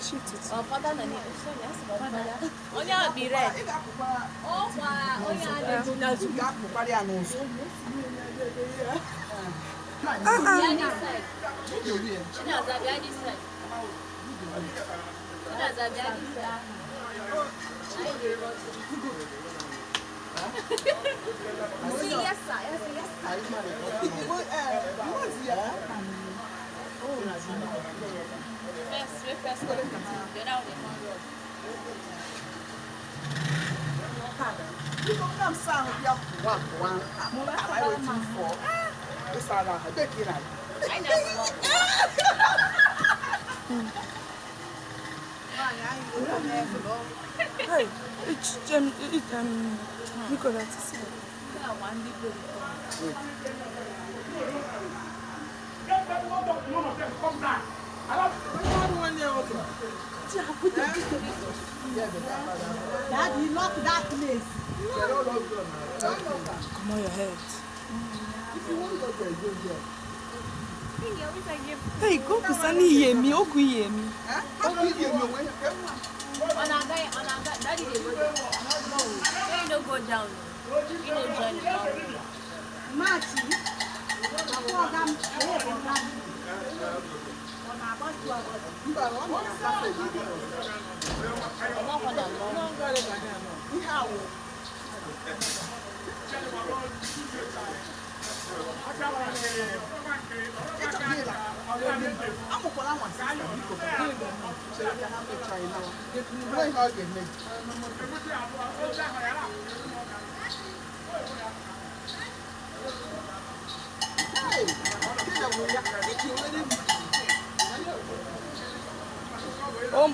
Shift it. Father na ni. Onye a be red. Oh, wow. Onye a dey na zu. Hey, Nicola, Daddy, lock that place. come on your head. Hey, go to Sunny Yemi, Oku Yemi. Daddy dey go down. He no go down. He no join the down. Marty,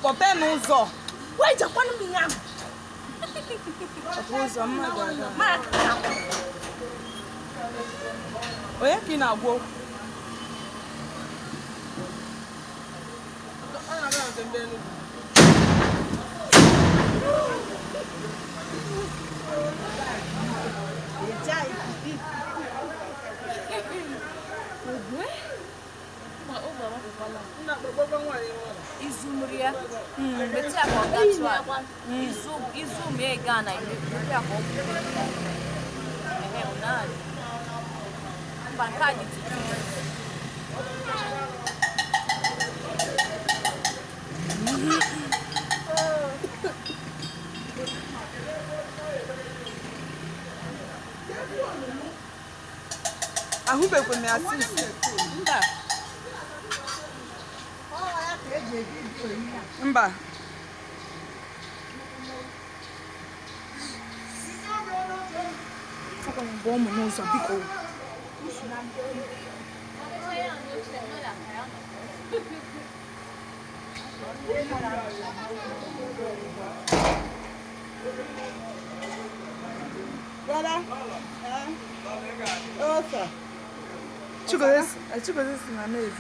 Papa n'ụzọ. wait, I want to be young. Papa ụzọ mmadụ aga. Onye ka ị na-agwa okwu? Izumria. Beti ako gatwa. Izum e gana. Beti ako. Unani. Bankadi tu. Ahubekwe m assist. Mba. Ako ng buong mo nung sabi ko. Brother? Oh, sir. Chuko this na